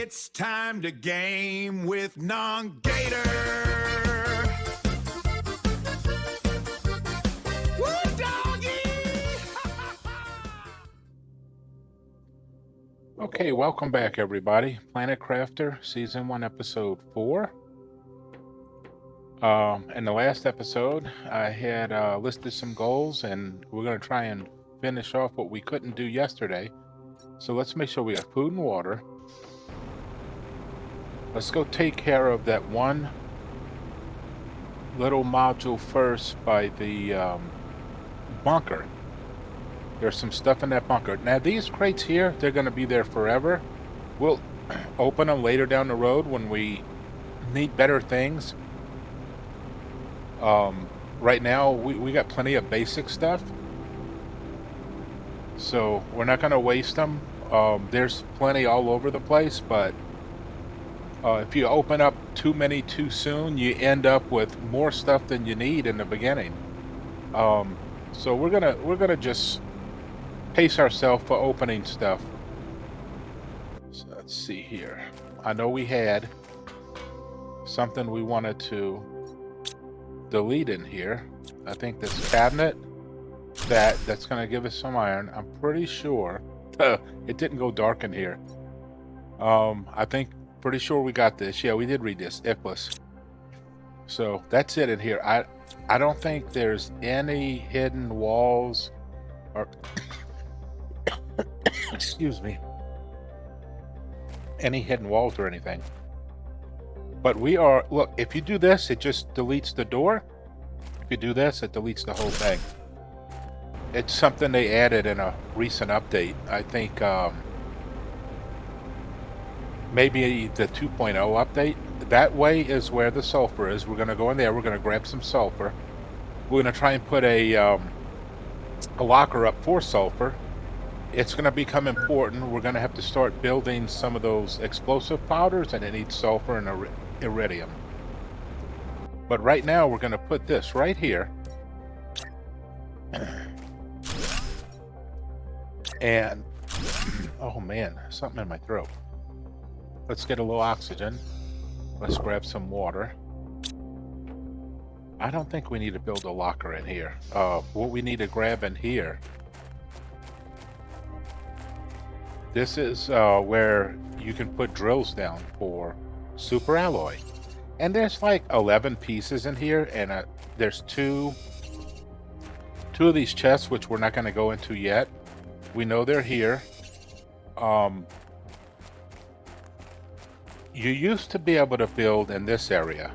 It's time to game with Non-Gator. Woo, doggy! Okay, welcome back, everybody. Planet Crafter Season 1, Episode 4. In the last episode, I had listed some goals, and we're going to try and finish off what we couldn't do yesterday. So let's make sure we have food and water. Let's go take care of that one little module first by the bunker. There's some stuff in that bunker. Now, these crates here, they're going to be there forever. We'll open them later down the road when we need better things. Right now, we got plenty of basic stuff. So we're not going to waste them. There's plenty all over the place, but if you open up too many too soon, you end up with more stuff than you need in the beginning. So we're gonna just pace ourselves for opening stuff. So let's see here. I know we had something we wanted to delete in here. I think this cabinet that's gonna give us some iron. I'm pretty sure it didn't go dark in here. Pretty sure we got this. Yeah, we did read this. Iplis. So that's it in here. I don't think there's any hidden walls or excuse me, any hidden walls or anything. But we are, look, if you do this, it just deletes the door. If you do this, it deletes the whole thing. It's something they added in a recent update. I think maybe the 2.0 update. That way is where the sulfur is. We're going to go in there. We're going to grab some sulfur. We're going to try and put a locker up for sulfur. It's going to become important. We're going to have to start building some of those explosive powders, and it needs sulfur and iridium. But right now, we're going to put this right here. And, oh man, something in my throat. Let's get a little oxygen. Let's grab some water. I don't think we need to build a locker in here. What we need to grab in here. This is where you can put drills down for super alloy. And there's like 11 pieces in here, and there's two of these chests, which we're not going to go into yet. We know they're here. You used to be able to build in this area.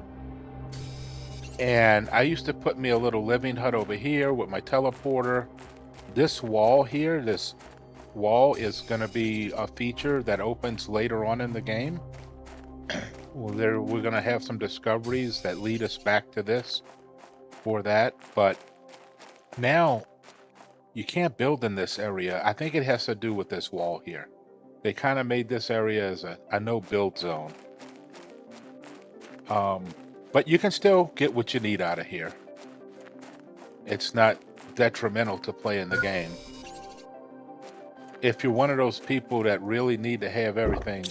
And I used to put me a little living hut over here with my teleporter. This wall here, this wall is going to be a feature that opens later on in the game. We're going to have some discoveries that lead us back to this for that. But now you can't build in this area. I think it has to do with this wall here. They kind of made this area as a no-build zone. But you can still get what you need out of here. It's not detrimental to play in the game. If you're one of those people that really need to have everything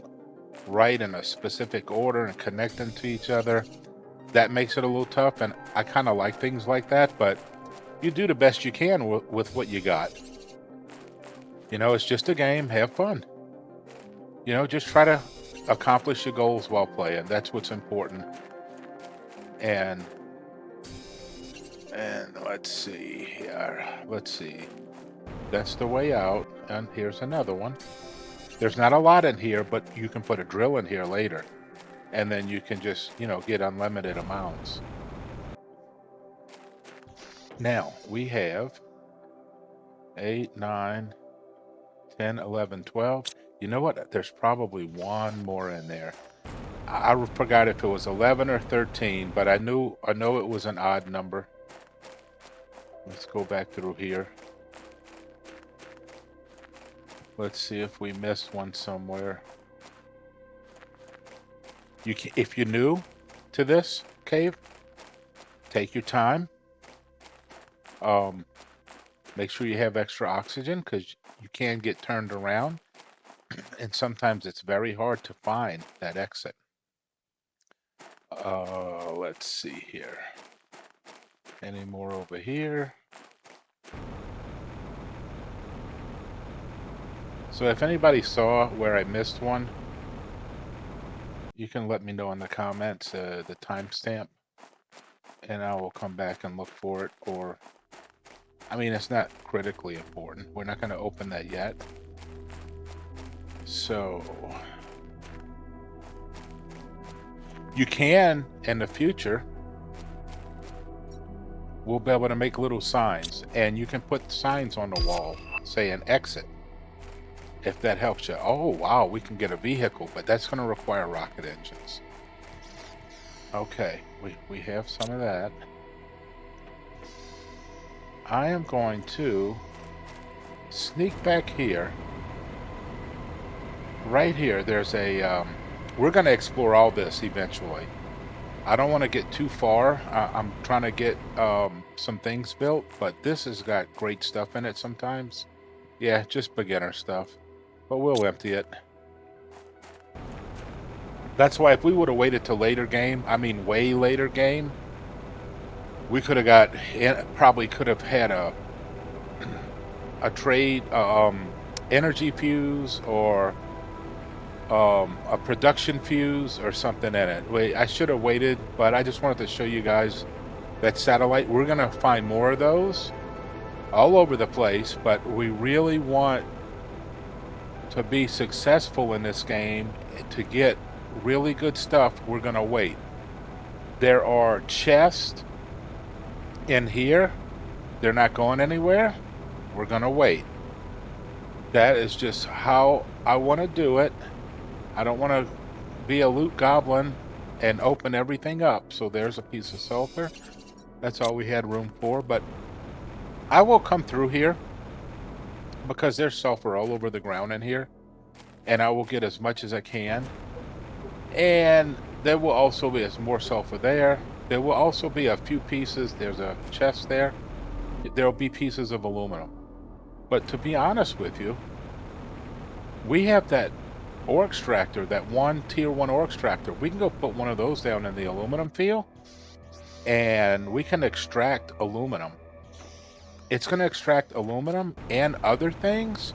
right in a specific order and connect them to each other, that makes it a little tough, and I kind of like things like that, but you do the best you can with what you got. You know, it's just a game. Have fun. You know, just try to accomplish your goals while playing. That's what's important. And let's see here. Let's see. That's the way out. And here's another one. There's not a lot in here, but you can put a drill in here later. And then you can just, you know, get unlimited amounts. Now, we have 8, 9, 10, 11, 12. You know what? There's probably one more in there. I forgot if it was 11 or 13, but I know it was an odd number. Let's go back through here. Let's see if we missed one somewhere. If you're new to this cave, take your time. Make sure you have extra oxygen, because you can get turned around. and sometimes it's very hard to find that exit. Let's see here. Any more over here? So if anybody saw where I missed one, you can let me know in the comments the timestamp, and I will come back and look for it. Or, I mean, it's not critically important. We're not going to open that yet. So you can, in the future, we'll be able to make little signs, and you can put signs on the wall saying exit, if that helps you. Oh wow, we can get a vehicle, but that's going to require rocket engines. Okay, we have some of that. I am going to sneak back here. Right here, there's a we're going to explore all this eventually. I don't want to get too far. I'm trying to get some things built, but this has got great stuff in it sometimes. Yeah, just beginner stuff, but we'll empty it. That's why if we would have waited till later game, I mean way later game, we could have got, probably could have had a trade energy fuse or a production fuse or something in it. Wait, I should have waited, but I just wanted to show you guys that satellite. We're gonna find more of those all over the place, but we really want to be successful in this game. To get really good stuff, we're gonna wait. There are chests in here. They're not going anywhere. We're gonna wait. That is just how I want to do it. I don't want to be a loot goblin and open everything up. So there's a piece of sulfur. That's all we had room for, but I will come through here because there's sulfur all over the ground in here, and I will get as much as I can. And there will also be more sulfur there. There will also be a few pieces. There's a chest there. There will be pieces of aluminum. But to be honest with you, we have that ore extractor, that one tier 1 ore extractor. We can go put one of those down in the aluminum field, and we can extract aluminum. It's going to extract aluminum and other things,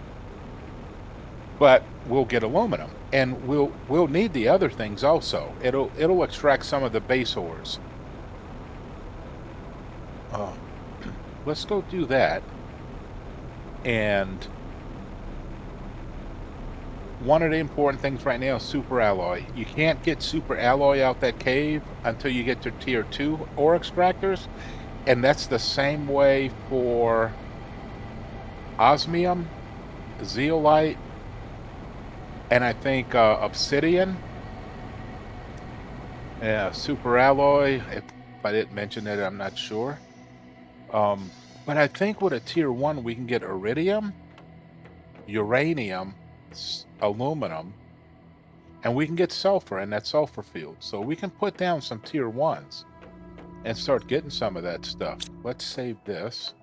but we'll get aluminum, and we'll need the other things also. It'll extract some of the base ores. Let's go do that. And one of the important things right now is super alloy. You can't get super alloy out that cave until you get to tier 2 ore extractors, and that's the same way for osmium, zeolite, and I think obsidian. Yeah, super alloy. If I didn't mention it, I'm not sure. But I think with a tier 1 we can get iridium, uranium, aluminum, and we can get sulfur in that sulfur field. So we can put down some tier 1s and start getting some of that stuff. Let's save this.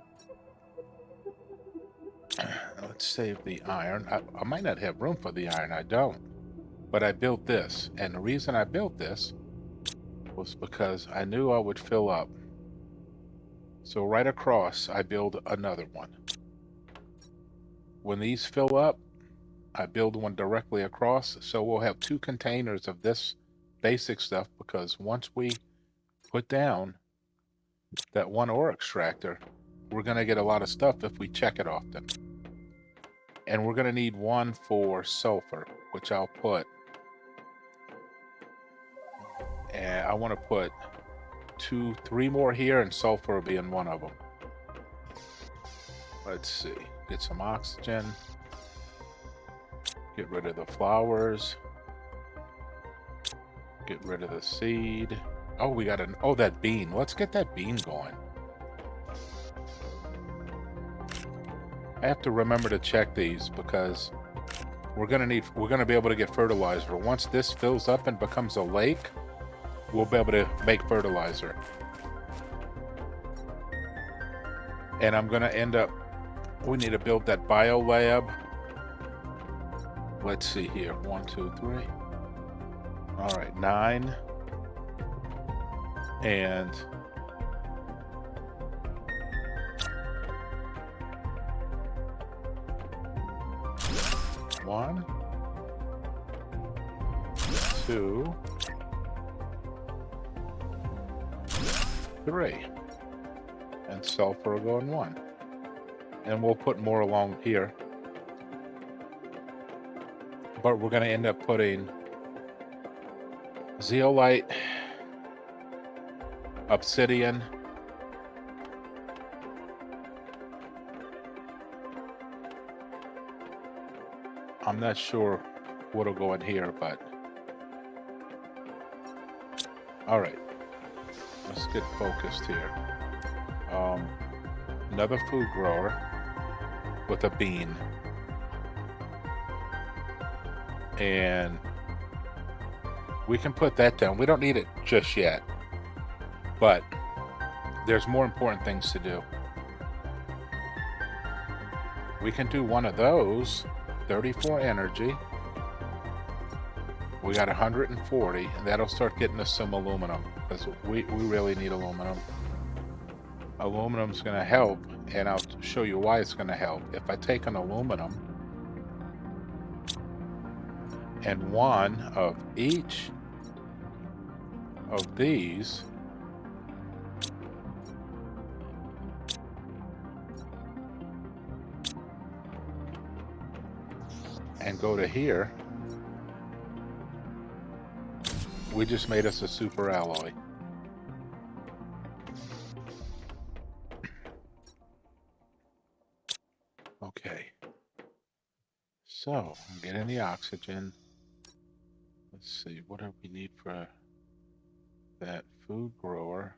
Let's save the iron. I might not have room for the iron. I don't. But I built this. And the reason I built this was because I knew I would fill up. So right across, I build another one. When these fill up, I build one directly across. So we'll have 2 containers of this basic stuff, because once we put down that one ore extractor, we're going to get a lot of stuff if we check it often. And we're going to need one for sulfur, which I'll put. And I want to put 2, 3 more here, and sulfur will be in one of them. Let's see. Get some oxygen. Get rid of the flowers. Get rid of the seed. Oh, we got that bean. Let's get that bean going. I have to remember to check these because we're gonna be able to get fertilizer. Once this fills up and becomes a lake, we'll be able to make fertilizer. And I'm gonna end up, we need to build that bio lab. let's see here. 1, 2, 3. All right, 9. And one, 2, 3. And sulfur will go in 1. And we'll put more along here. But we're going to end up putting zeolite, obsidian, I'm not sure what'll go in here, but all right, let's get focused here. Another food grower with a bean, and we can put that down. We don't need it just yet, but there's more important things to do. We can do one of those, 34 energy. We got 140, and that'll start getting us some aluminum, because we really need aluminum. Aluminum's going to help, and I'll show you why it's going to help. If I take an aluminum and one of each of these, and go to here, we just made us a super alloy. Okay, so get in the oxygen. Let's see, what do we need for that food grower?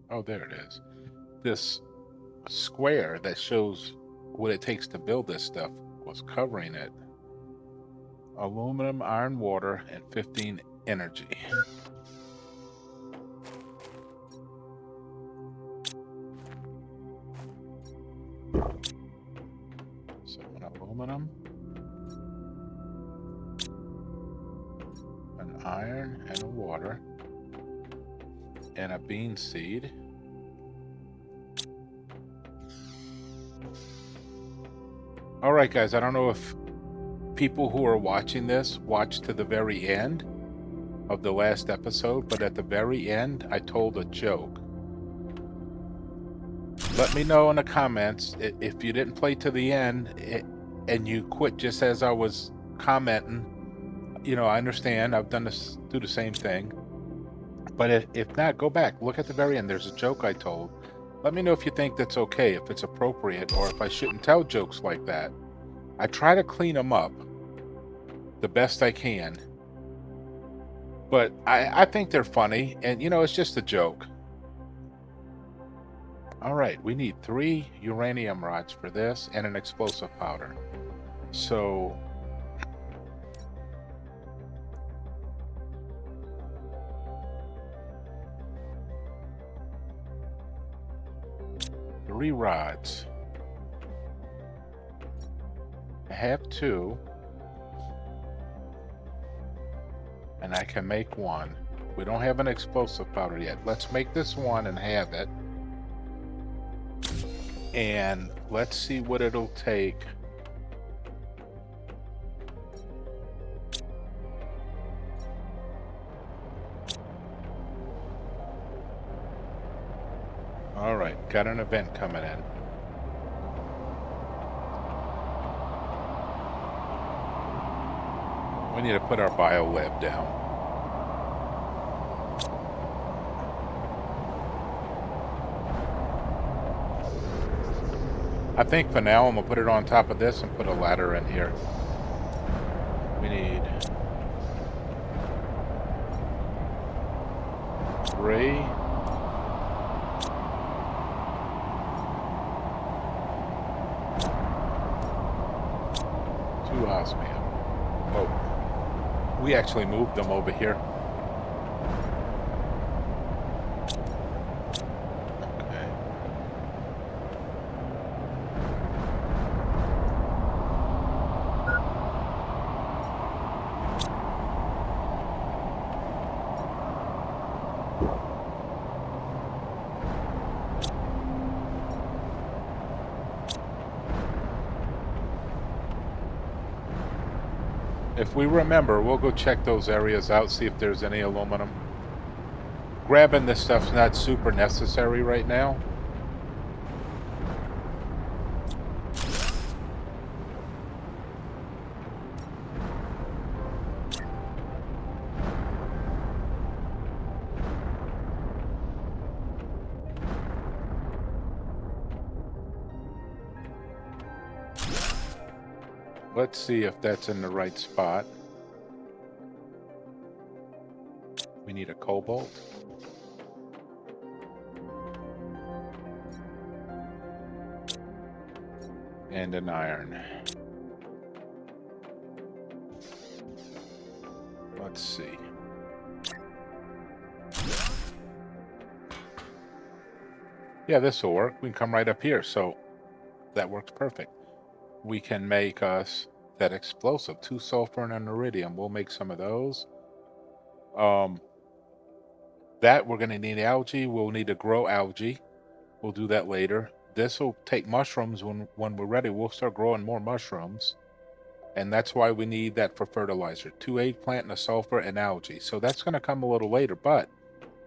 Oh, there it is. This square that shows what it takes to build this stuff was covering it. Aluminum, iron, water, and 15 energy. So an aluminum, an iron, and a water, and a bean seed. All right, guys, I don't know if people who are watching this watch to the very end of the last episode, but at the very end, I told a joke. Let me know in the comments if you didn't play to the end and you quit just as I was commenting. You know, I understand. I've done this, do the same thing. But if not, go back. Look at the very end. There's a joke I told. Let me know if you think that's okay, if it's appropriate, or if I shouldn't tell jokes like that. I try to clean them up the best I can. But I think they're funny, and, you know, it's just a joke. All right, we need 3 uranium rods for this and an explosive powder. So... three rods. I have 2, and I can make 1. We don't have an explosive powder yet. Let's make this one and have it, and let's see what it'll take. All right, got an event coming in. We need to put our bio lab down. I think for now I'm gonna put it on top of this and put a ladder in here. We need 3. Osmium. Oh, we actually moved them over here. If we remember, we'll go check those areas out, see if there's any aluminum. Grabbing this stuff's not super necessary right now. Let's see if that's in the right spot. We need a cobalt. And an iron. Let's see. Yeah, this will work. We can come right up here, so that works perfect. We can make us that explosive, 2 sulfur and an iridium. We'll make some of those. That we're going to need algae. We'll need to grow algae. We'll do that later. This will take mushrooms when we're ready. We'll start growing more mushrooms. And that's why we need that for fertilizer. 2 eggplant and a sulfur and algae. So that's going to come a little later, but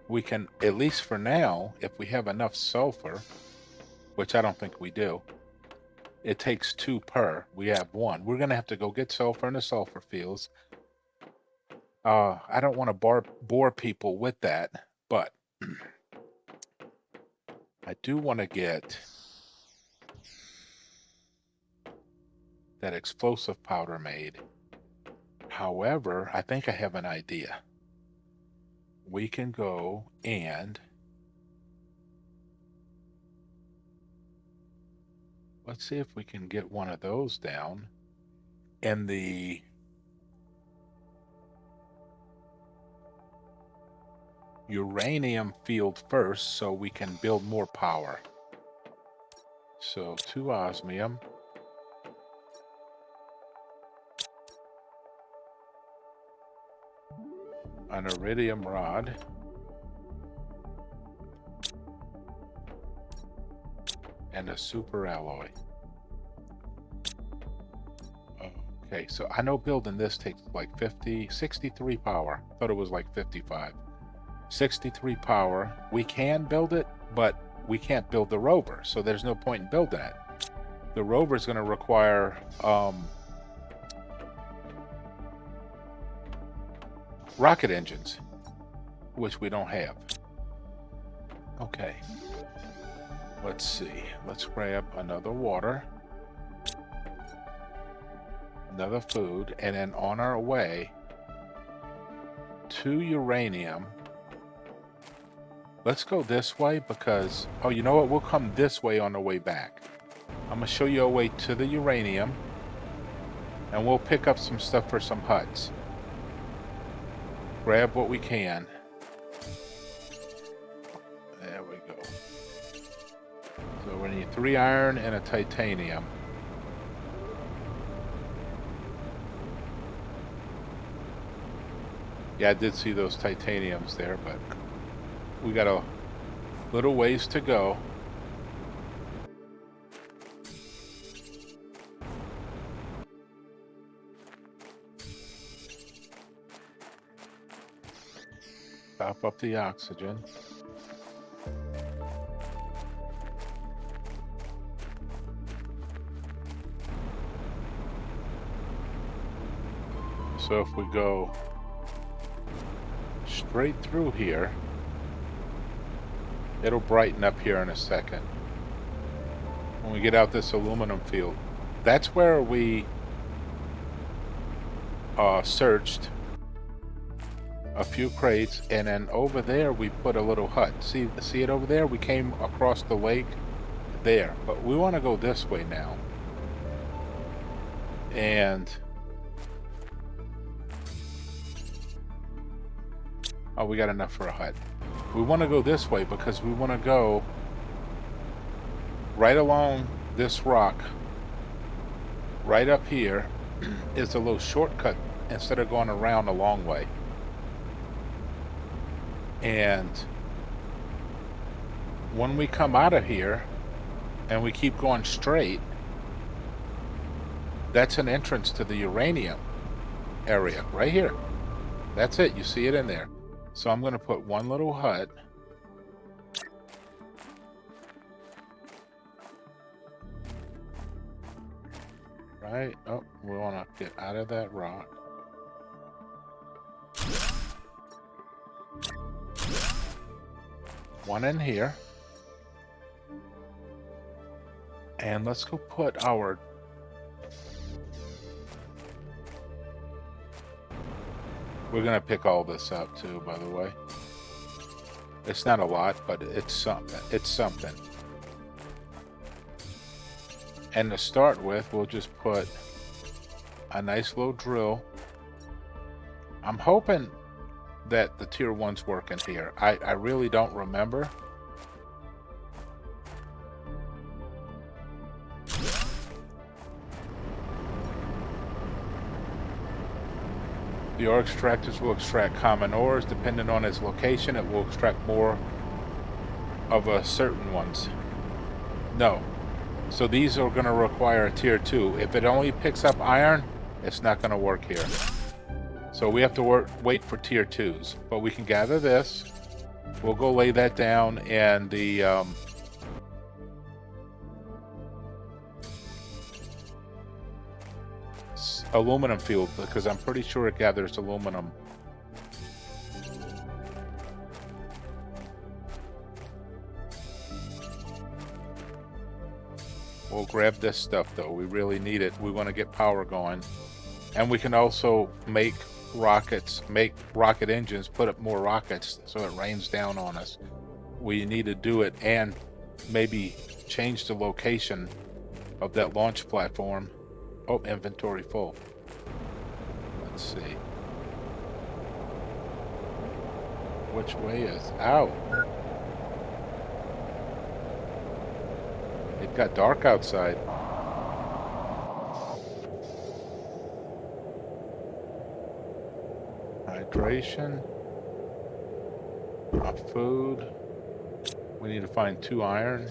we can, at least for now, if we have enough sulfur, which I don't think we do, it takes 2 per. We have 1. We're going to have to go get sulfur in the sulfur fields. I don't want to bore people with that, but I do want to get that explosive powder made. However, I think I have an idea. We can go and let's see if we can get one of those down in the uranium field first so we can build more power. So 2 osmium. An iridium rod. And a super alloy. Okay, so I know building this takes like 63 power. I thought it was like 55. 63 power. We can build it, but we can't build the rover, so there's no point in building it. The rover is going to require rocket engines, which we don't have. Okay. Let's see. Let's grab another water, another food, and then on our way to uranium. Let's go this way because, oh, you know what? We'll come this way on the way back. I'm going to show you a way to the uranium, and we'll pick up some stuff for some huts. Grab what we can. There we go. So we need 3 iron and a titanium. Yeah, I did see those titaniums there, but we got a little ways to go. Top up the oxygen. So if we go straight through here, it'll brighten up here in a second. When we get out this aluminum field, that's where we searched a few crates, and then over there we put a little hut. See it over there? We came across the lake there, but we want to go this way now. And oh, we got enough for a hut. We want to go this way because we want to go right along this rock. Right up here is a little shortcut instead of going around a long way. And when we come out of here and we keep going straight, that's an entrance to the uranium. area right here. That's it. You see it in there. So I'm going to put one little hut. Right. Oh, we want to get out of that rock. One in here. And let's go put our... We're going to pick all this up too, by the way. It's not a lot, but it's something. It's something. And to start with, we'll just put a nice little drill. I'm hoping that the tier 1's working here. I really don't remember. The ore extractors will extract common ores. Depending on its location, it will extract more of a certain ones. No. So these are going to require a tier 2. If it only picks up iron, it's not going to work here. So we have to wait for tier 2s. But we can gather this. We'll go lay that down in the aluminum field, because I'm pretty sure it gathers aluminum. We'll grab this stuff though. We really need it. We want to get power going. And we can also make rockets, make rocket engines, put up more rockets so it rains down on us. We need to do it and maybe change the location of that launch platform. Oh, inventory full. Let's see. Which way is out? It got dark outside. Hydration. Food. We need to find 2 iron.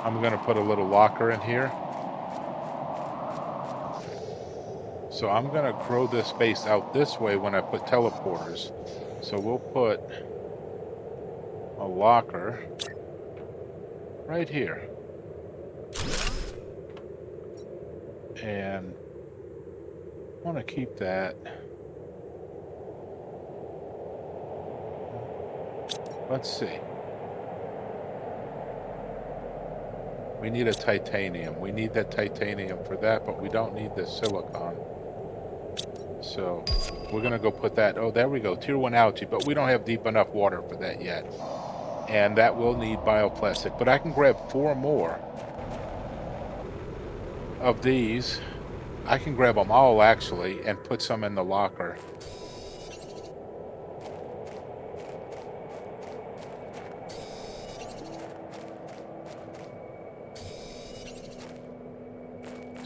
I'm going to put a little locker in here. So I'm going to grow this space out this way when I put teleporters. So we'll put a locker right here. And I want to keep that. Let's see. We need a titanium. We need that titanium for that, but we don't need the silicon. So we're going to go put that. Oh, there we go. Tier 1 algae, but we don't have deep enough water for that yet. And that will need bioplastic. But I can grab 4 more of these. I can grab them all, actually, and put some in the locker.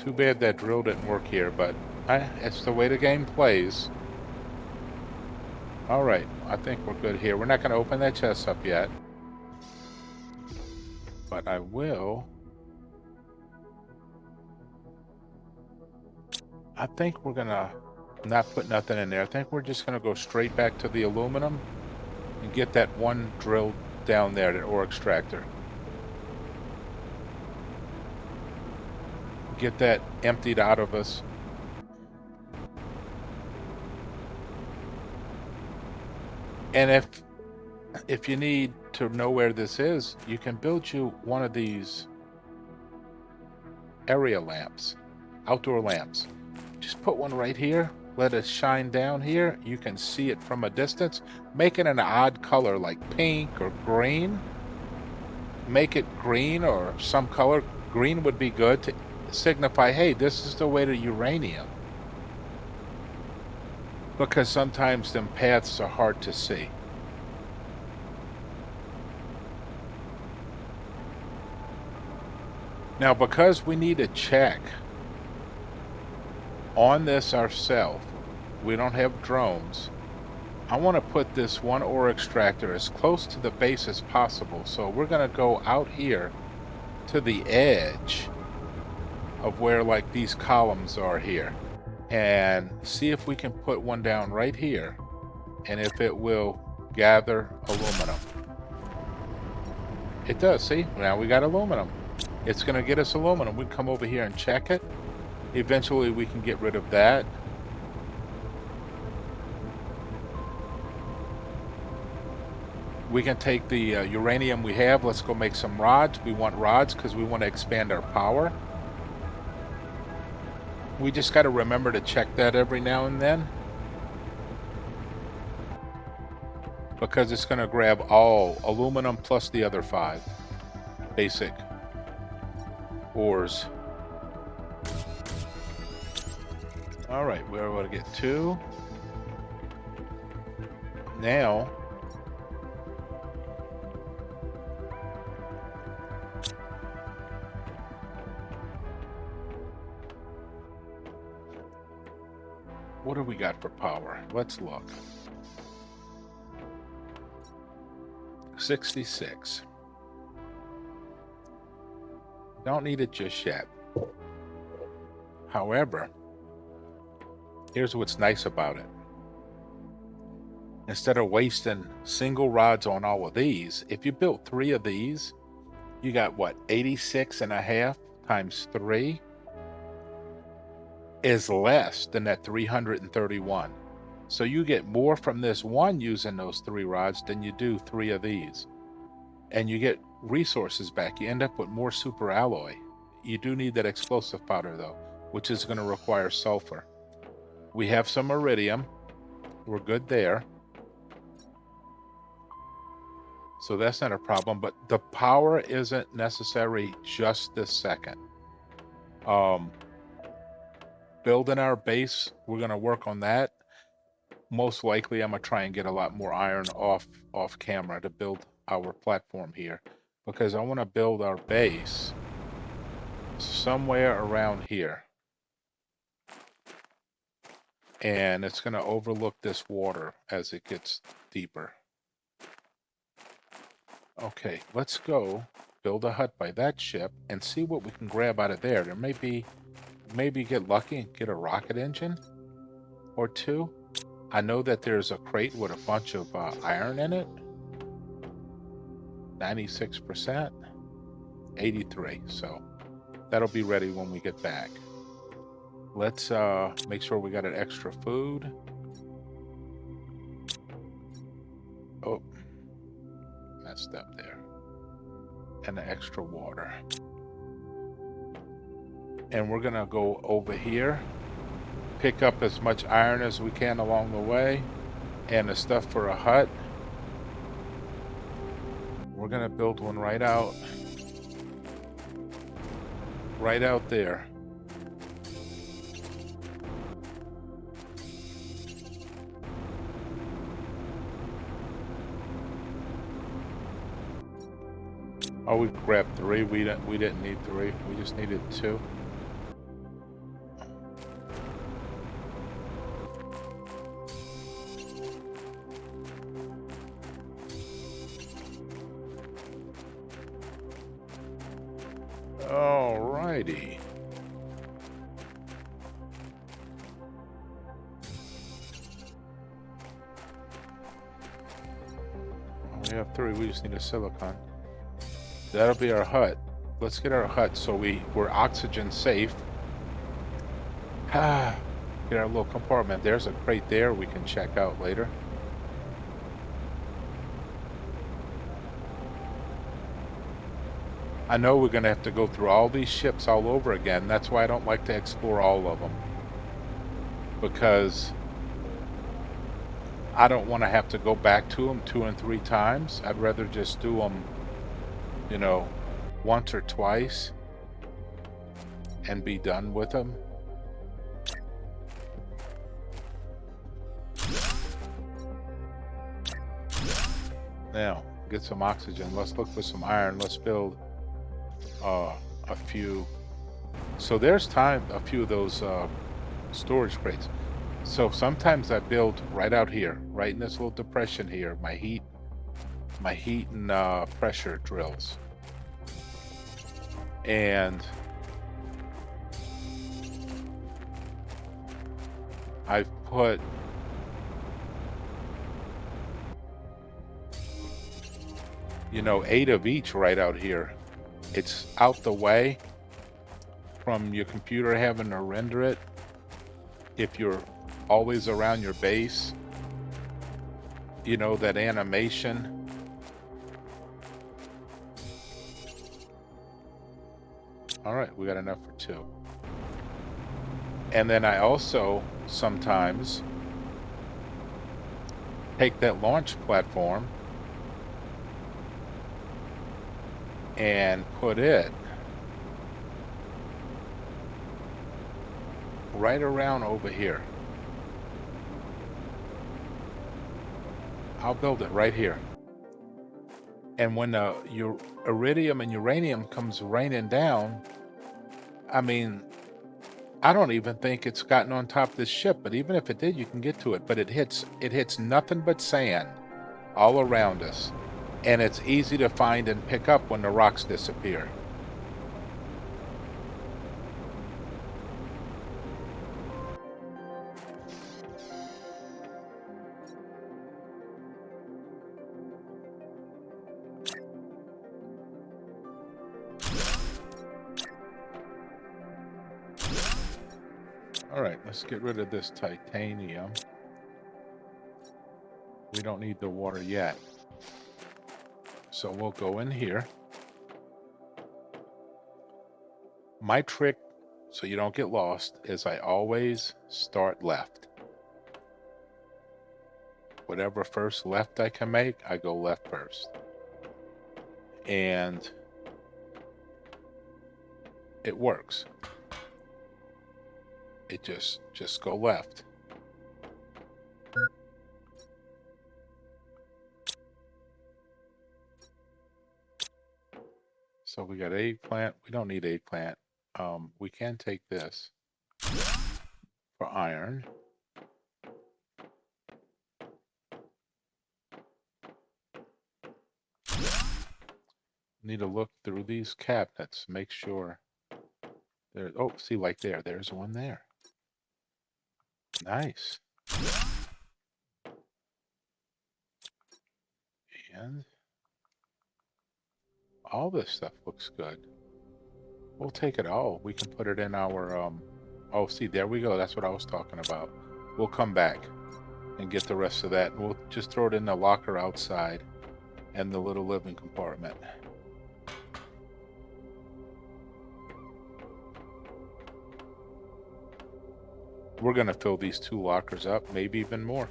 Too bad that drill didn't work here, but it's the way the game plays. Alright, I think we're good here. We're not going to open that chest up yet. But I will. I think we're going to not put nothing in there. I think we're just going to go straight back to the aluminum and get that one drill down there, the ore extractor. Get that emptied out of us. And if you need to know where this is, you can build you one of these area lamps, outdoor lamps. Just put one right here, let it shine down here. You can see it from a distance. Make it an odd color like pink or green. Make it green or some color. Green would be good to signify, hey, this is the way to uranium. Because sometimes them paths are hard to see. Now, because we need to check on this ourselves, we don't have drones, I want to put this one ore extractor as close to the base as possible. So we're going to go out here to the edge of where like these columns are here and see if we can put one down right here and if it will gather aluminum. It does. See, now we got aluminum. It's going to get us aluminum. We come over here and check it. Eventually we can get rid of that. We can take the uranium we have. Let's go make some rods. We want rods because we want to expand our power. We just got to remember to check that every now and then, because it's going to grab all aluminum plus the other 5 basic ores. All right, we're able to get 2. Now, what do we got for power? Let's look. 66. Don't need it just yet. However, here's what's nice about it. Instead of wasting single rods on all of these, if you built 3 of these, you got what, 86.5 times 3 is less than that 331. So you get more from this one using those 3 rods than you do 3 of these. And you get resources back. You end up with more super alloy. You do need that explosive powder though, which is going to require sulfur. We have some iridium. We're good there. So that's not a problem, but the power isn't necessary just this second. Building our base, we're going to work on that. Most likely I'm going to try and get a lot more iron off camera to build our platform here, because I want to build our base somewhere around here. And it's going to overlook this water as it gets deeper. Okay, let's go build a hut by that ship and see what we can grab out of there. There may be, maybe get lucky and get a rocket engine or 2. I know that there's a crate with a bunch of iron in it. 96%, 83. So that'll be ready when we get back. Let's make sure we got an extra food. Oh, messed up there. And the extra water. And we're gonna go over here, pick up as much iron as we can along the way, and the stuff for a hut. We're gonna build one right out there. Oh, we grabbed 3. We didn't need 3. We just needed 2. Alrighty. We have 3. We just need a silicon. That'll be our hut. Let's get our hut so we're oxygen safe. Get our little compartment. There's a crate there we can check out later. I know we're going to have to go through all these ships all over again. That's why I don't like to explore all of them. Because I don't want to have to go back to them 2 and 3 times. I'd rather just do them, you know, once or twice and be done with them. Now, get some oxygen. Let's look for some iron. Let's build a few. So there's a few of those storage crates. So sometimes I build right out here, right in this little depression here, my heat and pressure drills. And I've put you know 8 of each right out here. It's out the way from your computer having to render it if you're always around your base. You know, that animation. All right, we got enough for 2. And then I also sometimes take that launch platform and put it right around over here. I'll build it right here. And when your iridium and uranium comes raining down, I mean, I don't even think it's gotten on top of this ship, but even if it did, you can get to it. But it hits nothing but sand all around us. And it's easy to find and pick up when the rocks disappear. All right, let's get rid of this titanium. We don't need the water yet. So we'll go in here. My trick, so you don't get lost, is I always start left. Whatever first left I can make, I go left first. And it works. It just go left. So we got eggplant. We don't need eggplant. We can take this for iron. Need to look through these cabinets, make sure there. Oh, see, like there's one there. Nice. And all this stuff looks good. We'll take it all. We can put it in our oh, see, there we go. That's what I was talking about. We'll come back and get the rest of that. We'll just throw it in the locker outside and the little living compartment. We're gonna fill these 2 lockers up, maybe even more.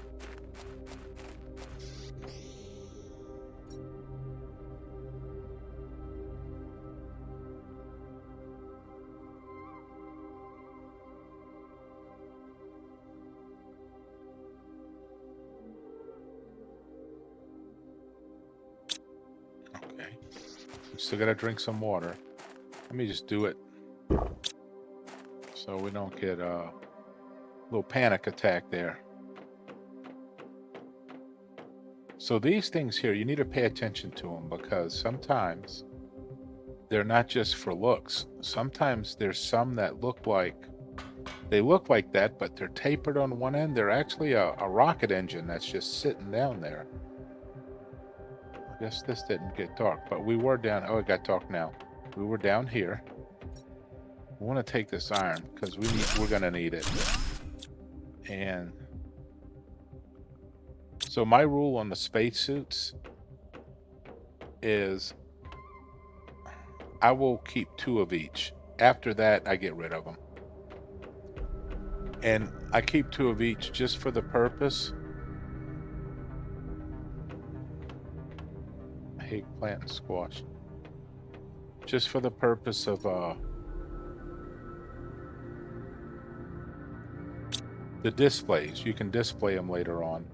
Okay, we still gotta drink some water. Let me just do it so we don't get a little panic attack there. So these things here, you need to pay attention to them because sometimes they're not just for looks. Sometimes there's some that look like that, but they're tapered on one end. They're actually a rocket engine that's just sitting down there. I guess this didn't get dark, but we were down. Oh, it got dark now. We were down here. We want to take this iron because we're gonna need it. And so my rule on the spacesuits is I will keep 2 of each. After that, I get rid of them. And I keep 2 of each just for the purpose. Eggplant and squash. Just for the purpose of the displays. You can display them later on.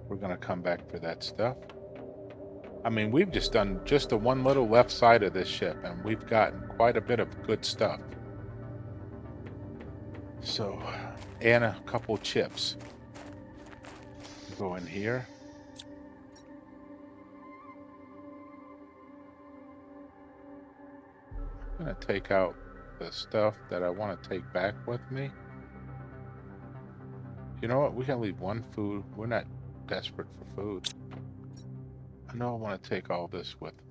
We're going to come back for that stuff. I mean, we've just done just the one little left side of this ship, and we've gotten quite a bit of good stuff. So, and a couple chips. Go in here. I'm gonna take out the stuff that I want to take back with me. You know what? We can leave one food. We're not desperate for food. I know I want to take all this with me.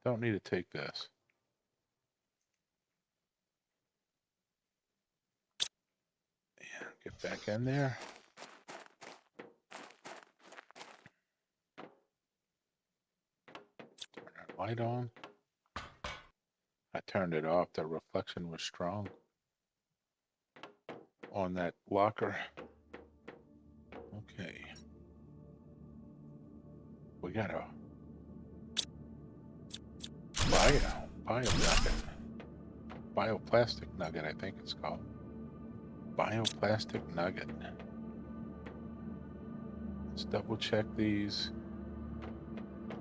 Don't need to take this. Yeah, get back in there. Turn that light on. I turned it off. The reflection was strong on that locker. Okay. We got a bio nugget. Bioplastic nugget, I think it's called. Bioplastic nugget. Let's double check these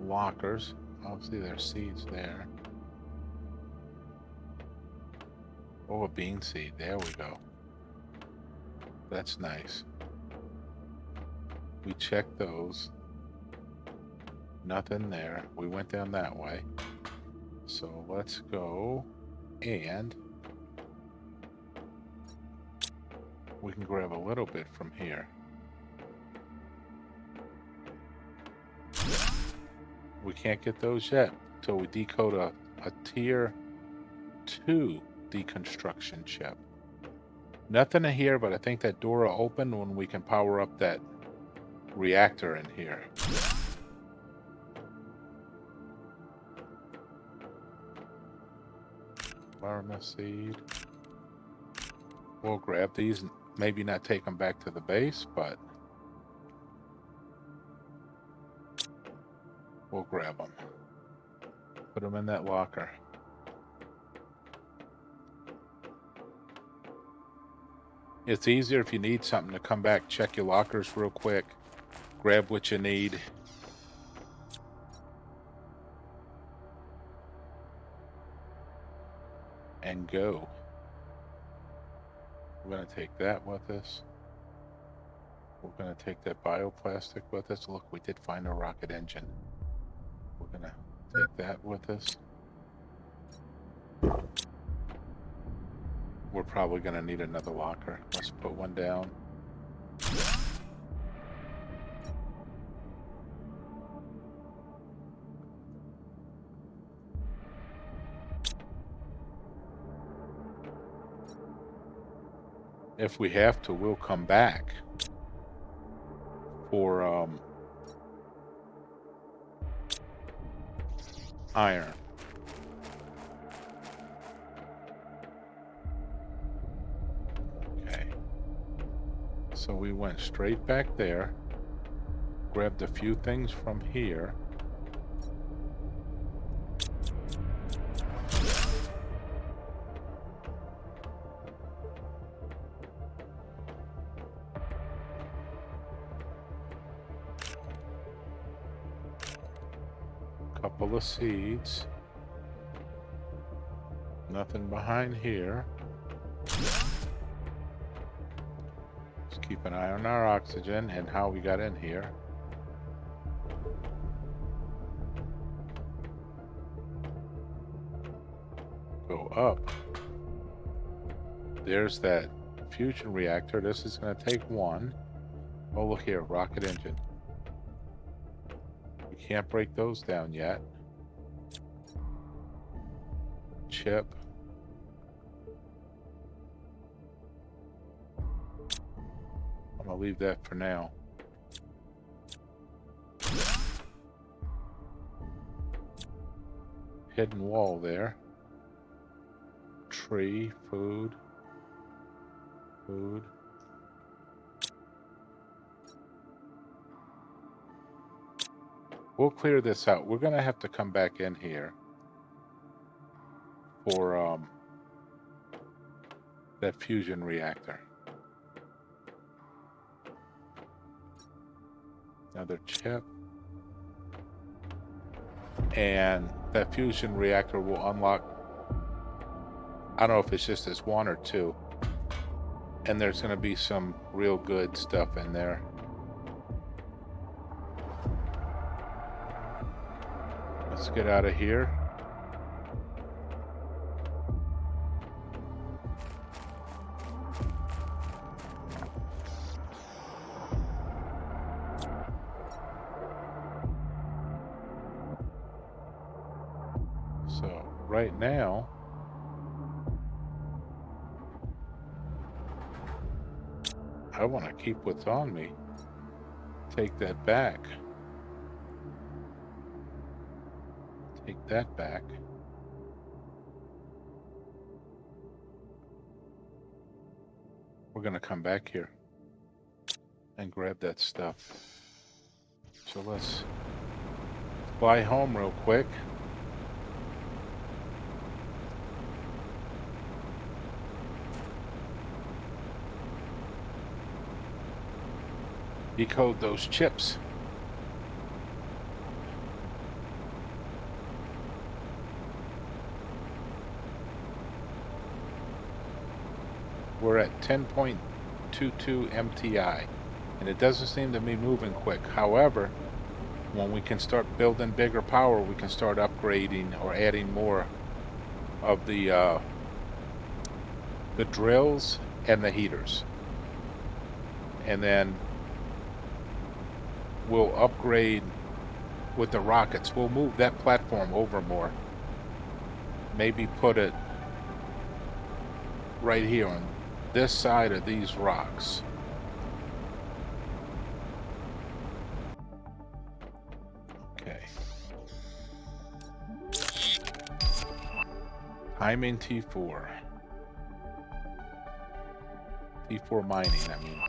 lockers. Obviously there's seeds there. Oh, a bean seed. There we go. That's nice. We checked those. Nothing there. We went down that way. So let's go and we can grab a little bit from here. We can't get those yet until we decode a tier 2 deconstruction chip. Nothing in here, but I think that door will open when we can power up that reactor in here. Varna seed. We'll grab these and maybe not take them back to the base, but we'll grab them. Put them in that locker. It's easier if you need something to come back, check your lockers real quick, grab what you need. And go. We're going to take that with us. We're going to take that bioplastic with us. Look, we did find a rocket engine. We're going to take that with us. We're probably going to need another locker. Let's put one down. If we have to, we'll come back for iron. Okay. So we went straight back there, grabbed a few things from here. Couple of seeds. Nothing behind here. Just keep an eye on our oxygen and how we got in here. Go up. There's that fusion reactor. This is going to take one. Oh, look here, rocket engine. We can't break those down yet. Chip. I'm gonna leave that for now. Hidden wall there. Tree, food. Food. We'll clear this out. We're gonna have to come back in here for that fusion reactor. Another chip. and that fusion reactor will unlock, I don't know if it's just this one or two, and there's going to be some real good stuff in there. Let's get out of here. So right now, I want to keep what's on me. Take that back. Take that back. We're going to come back here and grab that stuff. So let's fly home real quick. Decode those chips. We're at 10.22 MTI, and it doesn't seem to be moving quick. However, when we can start building bigger power, we can start upgrading or adding more of the drills and the heaters. And then we'll upgrade with the rockets. We'll move that platform over more. Maybe put it right here on this side of these rocks. Okay. Timing T4. T4 mining, I mean.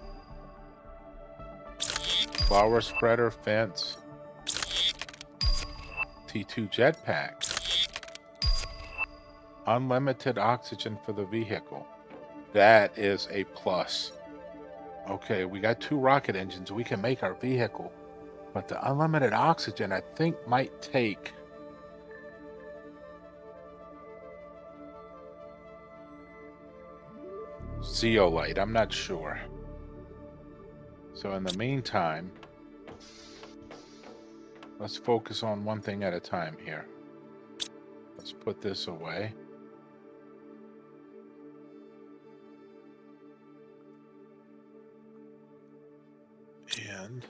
Flower spreader, fence. T2 jetpack. Unlimited oxygen for the vehicle. That is a plus. Okay, we got 2 rocket engines. We can make our vehicle. But the unlimited oxygen, I think, might take... zeolite. I'm not sure. So in the meantime, let's focus on one thing at a time here. Let's put this away. And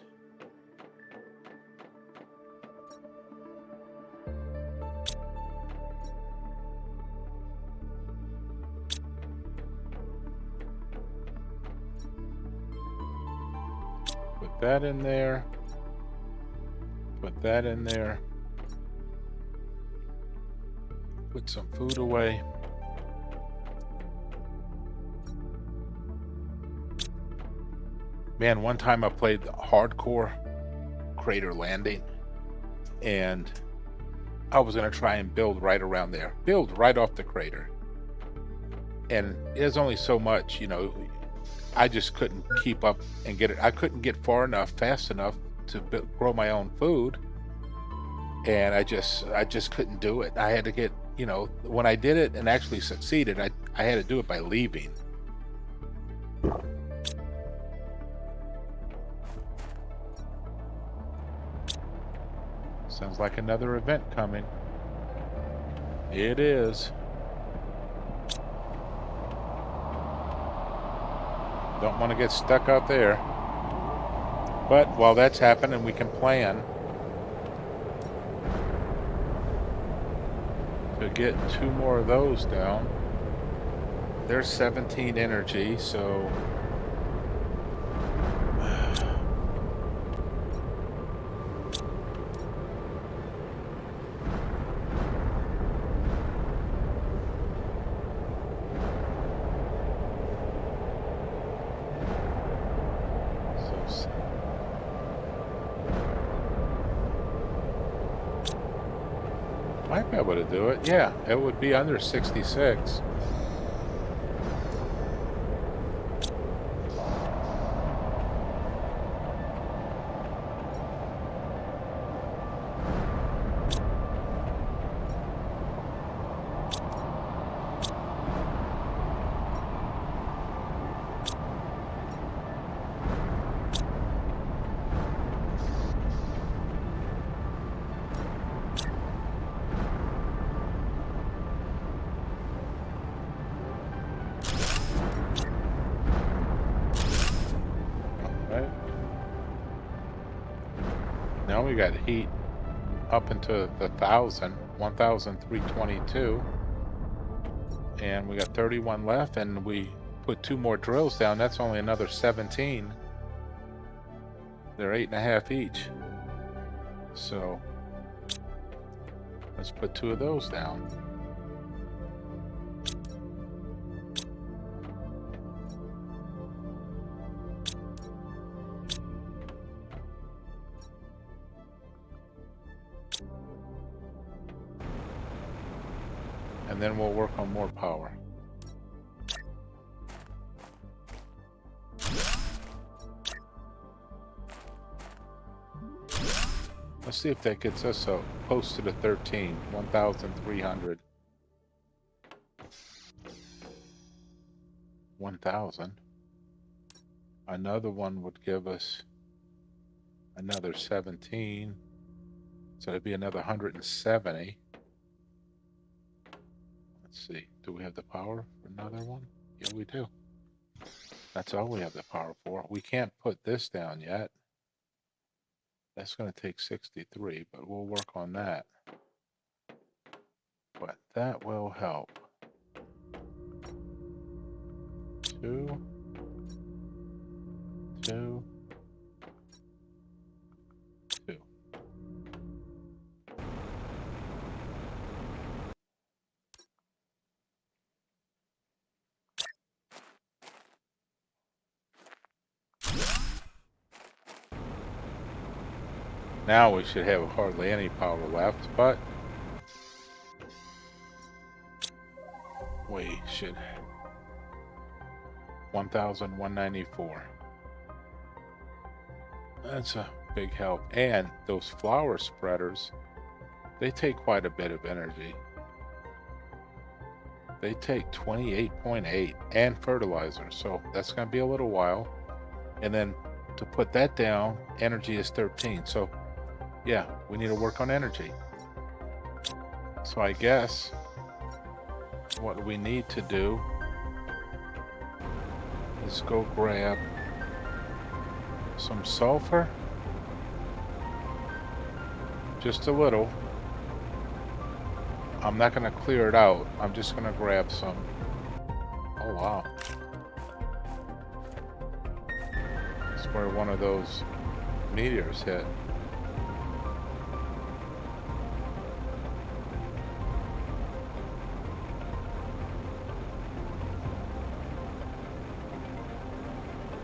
put that in there. Put that in there. Put some food away. Man, one time I played hardcore crater landing, and I was going to try and build right around there. Build right off the crater. And there's only so much, you know, I just couldn't keep up and get it. I couldn't get far enough, fast enough to grow my own food. And I just couldn't do it. I had to get, you know, when I did it and actually succeeded, I had to do it by leaving. Sounds like another event coming. It is. Don't want to get stuck out there. But while that's happening, we can plan to get 2 more of those down. There's 17 energy, so might be able to do it. Yeah, it would be under 66. now. We got heat up into the 1,322. And we got 31 left, and we put 2 more drills down. That's only another 17. They're 8.5 each. So let's put 2 of those down. And then we'll work on more power. Let's see if that gets us close to the 13, 1,300. 1,000. Another one would give us another 17. So it'd be another 170. Let's see, do we have the power for another one? Yeah, we do. That's all we have the power for. We can't put this down yet. That's going to take 63, but we'll work on that. But that will help. 2, 2, 2. Now we should have hardly any power left, but we should. 1,194. That's a big help. And those flower spreaders, they take quite a bit of energy. They take 28.8 and fertilizer, so that's going to be a little while. And then to put that down, energy is 13. So yeah, we need to work on energy. So I guess what we need to do is go grab some sulfur. Just a little. I'm not going to clear it out. I'm just going to grab some. Oh wow. That's where one of those meteors hit.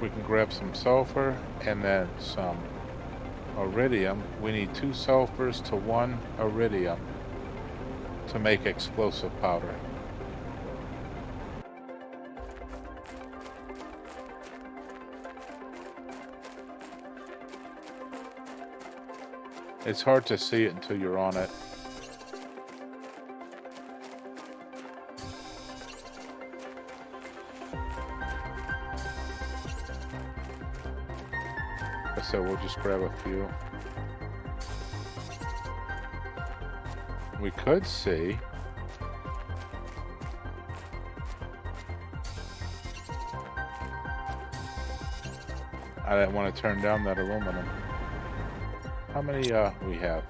We can grab some sulfur and then some iridium. We need 2 sulfurs to 1 iridium to make explosive powder. It's hard to see it until you're on it. So we'll just grab a few. We could see I didn't want to turn down that aluminum. How many we have? We have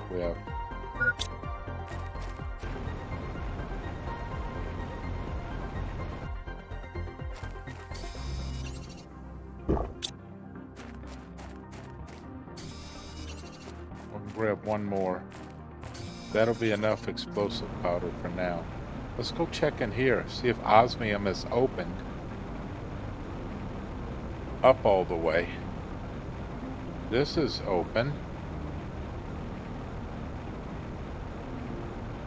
grab one more. That'll be enough explosive powder for now. Let's go check in here, see if osmium is opened up all the way. This is open.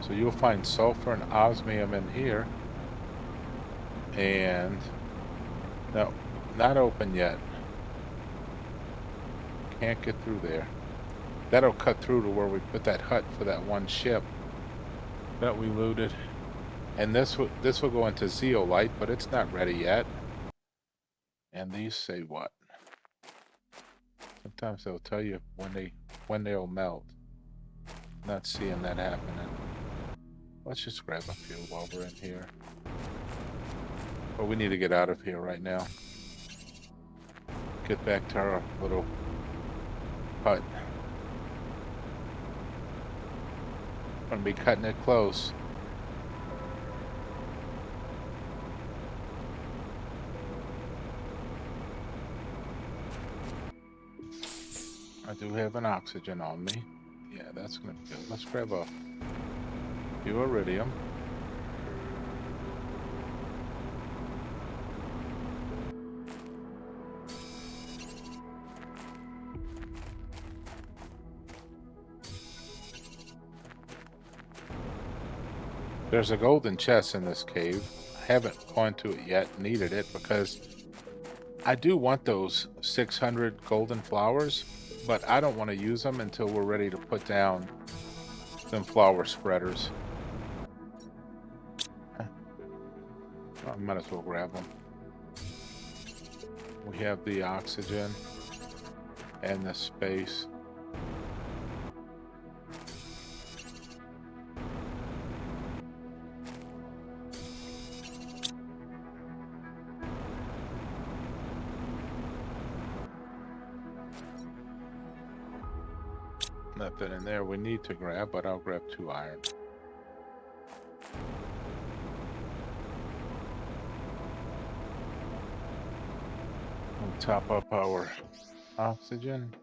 So you'll find sulfur and osmium in here. And no, not open yet. Can't get through there. That'll cut through to where we put that hut for that one ship that we looted. And this will go into zeolite, but it's not ready yet. And these say what? Sometimes they'll tell you when they'll melt. Not seeing that happening. Let's just grab a few while we're in here. But we need to get out of here right now. Get back to our little hut. Gonna be cutting it close. I do have an oxygen on me. Yeah, that's gonna be good. Let's grab a few iridium. There's a golden chest in this cave. I haven't gone to it yet, needed it, because I do want those 600 golden flowers, but I don't want to use them until we're ready to put down them flower spreaders. I might as well grab them. We have the oxygen and the space. Nothing in there we need to grab, but I'll grab 2 iron. We'll top up our oxygen.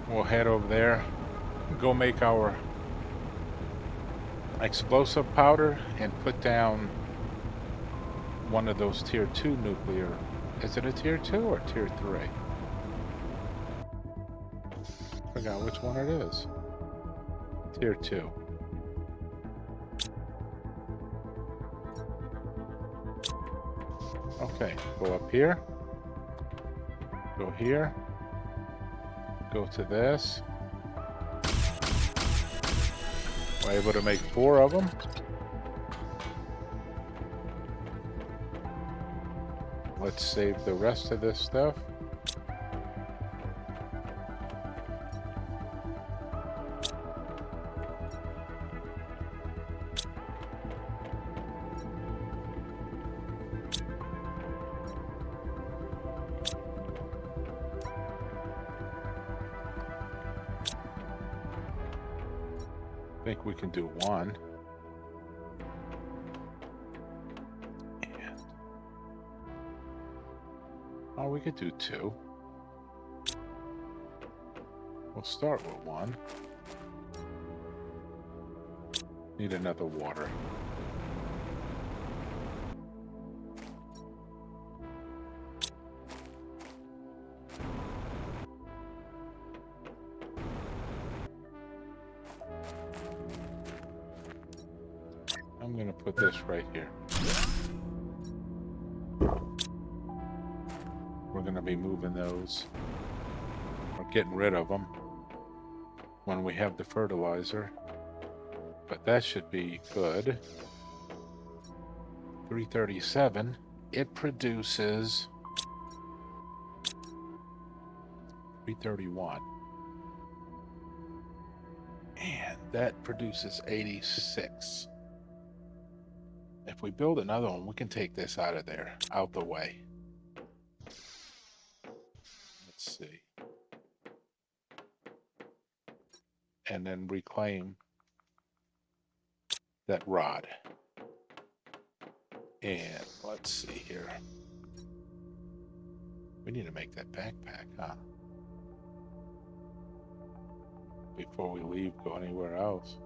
We'll head over there, go make our explosive powder, and put down one of those tier 2 nuclear. Is it a tier 2 or tier 3? Forgot which one it is. Tier 2. Okay, go up here. Go here. Go to this. We're able to make 4 of them. Let's save the rest of this stuff. I think we can do 1. And oh, we could do 2. We'll start with 1. Need another water. I'm gonna put this right here. We're gonna be moving those, or getting rid of them when we have the fertilizer, but that should be good. 337. It produces 331. And that produces 86. If we build another one, we can take this out of there, out the way. Let's see. And then reclaim that rod. And let's see here. We need to make that backpack, huh? Before we leave, go anywhere else.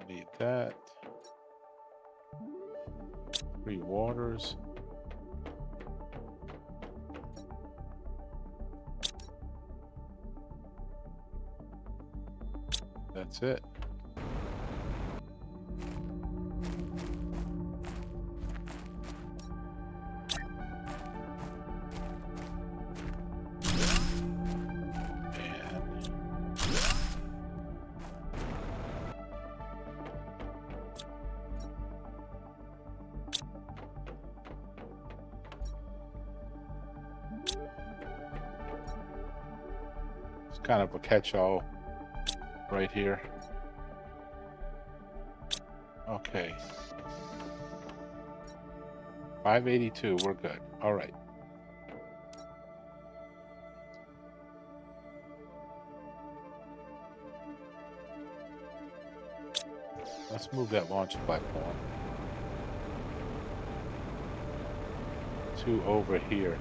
Need that. 3 waters. That's it. It's kind of a catch-all right here. Okay. 582, we're good. All right. Let's move that launch platform to over here.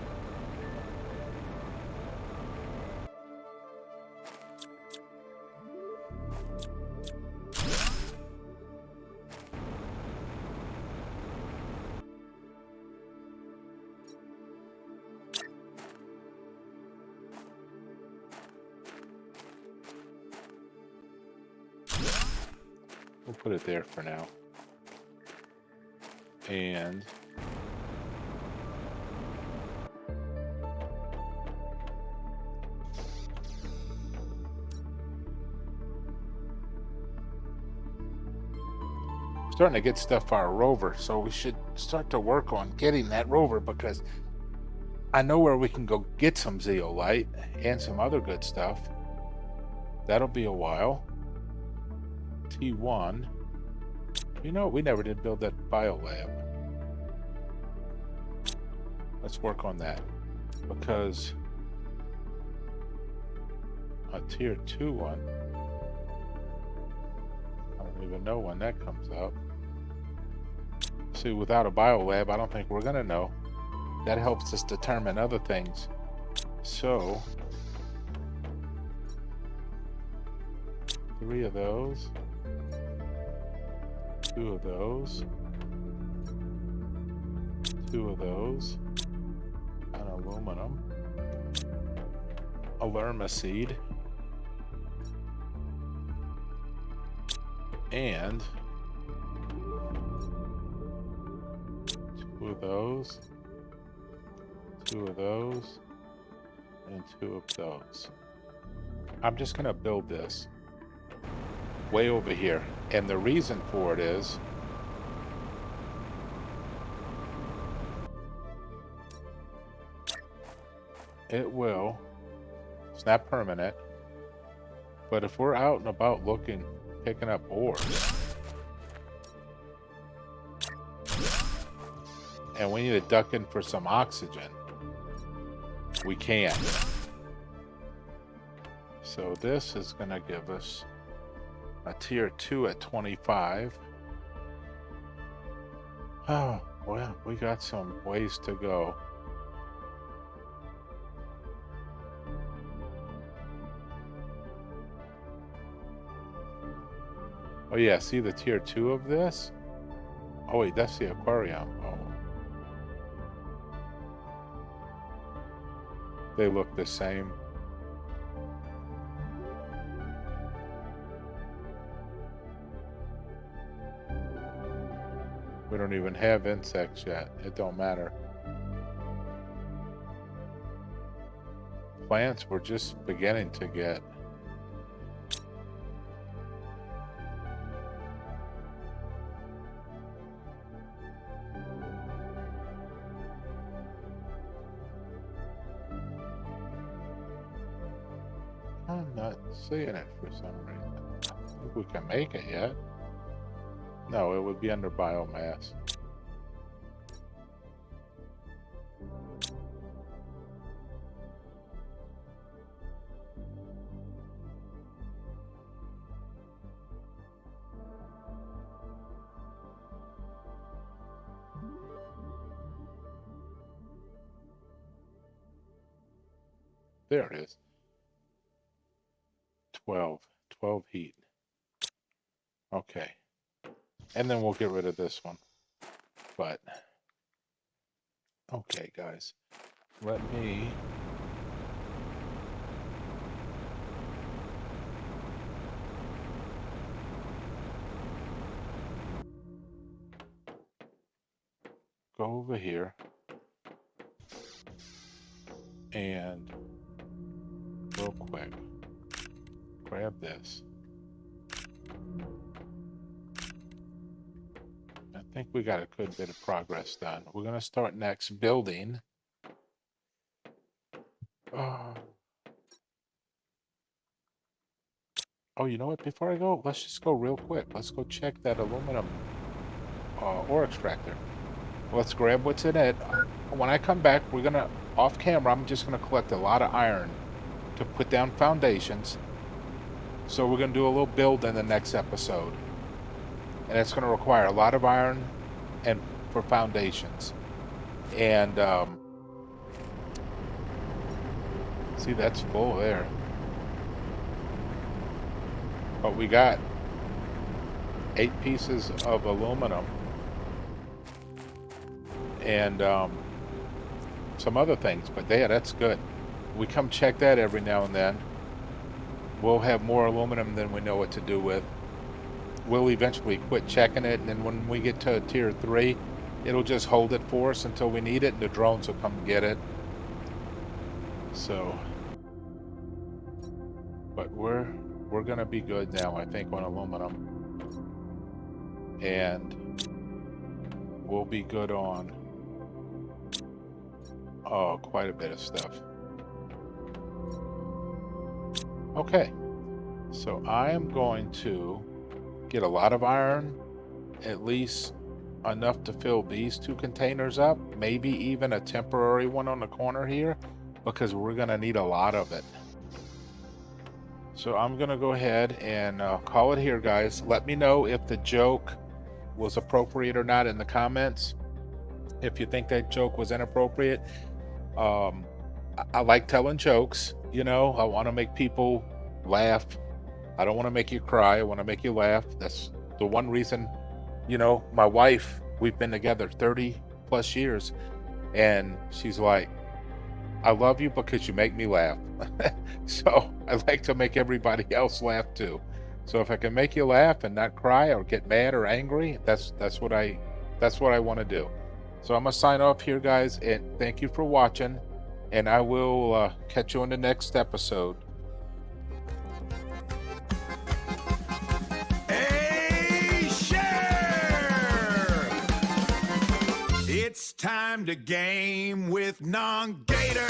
We'll put it there for now. And starting to get stuff for our rover, so we should start to work on getting that rover, because I know where we can go get some zeolite and some other good stuff. That'll be a while. T1. You know, we never did build that biolab. Let's work on that, because a tier 2 one, I don't even know when that comes up. See, without a biolab, I don't think we're gonna know. That helps us determine other things. So 3 of those, 2 of those, 2 of those, and aluminum, alerma seed, and 2 of those, 2 of those, and 2 of those. I'm just gonna build this way over here, and the reason for it is it's not permanent, but if we're out and about looking, picking up ores, and we need to duck in for some oxygen, we can. So this is going to give us a tier 2 at 25. Oh, well, we got some ways to go. Oh yeah, see the tier 2 of this? Oh wait, that's the aquarium. Oh. They look the same. We don't even have insects yet. It don't matter. Plants we're just beginning to get. I'm not seeing it for some reason. I don't think we can make it yet. No, it would be under biomass. There it is. 12 heat. Okay. And then we'll get rid of this one. But, okay, guys. Let me... go over here. And, real quick, grab this. I think we got a good bit of progress done. We're going to start next building. Oh, you know what? Before I go, let's just go real quick. Let's go check that aluminum ore extractor. Let's grab what's in it. When I come back, we're gonna, off camera, I'm just gonna collect a lot of iron to put down foundations. So we're gonna do a little build in the next episode. And it's gonna require a lot of iron and for foundations. And see, that's full there. But we got 8 pieces of aluminum and some other things, but yeah, that's good. We come check that every now and then. We'll have more aluminum than we know what to do with. We'll eventually quit checking it, and then when we get to tier 3, it'll just hold it for us until we need it, and the drones will come get it. So, but we're gonna be good now, I think, on aluminum, and we'll be good on quite a bit of stuff. Okay, so I am going to get a lot of iron, at least enough to fill these 2 containers up, maybe even a temporary one on the corner here, because we're gonna need a lot of it. So I'm gonna go ahead and call it here, guys. Let me know if the joke was appropriate or not in the comments. If you think that joke was inappropriate, I like telling jokes, you know. I want to make people laugh. I don't want to make you cry. I want to make you laugh. That's the one reason, you know. My wife, we've been together 30 plus years, and she's like, I love you because you make me laugh. So I like to make everybody else laugh too. So if I can make you laugh and not cry or get mad or angry, that's what I want to do. So I'm gonna sign off here, guys, and thank you for watching, and I will catch you on the next episode. Hey, share! It's time to game with Non-Gator.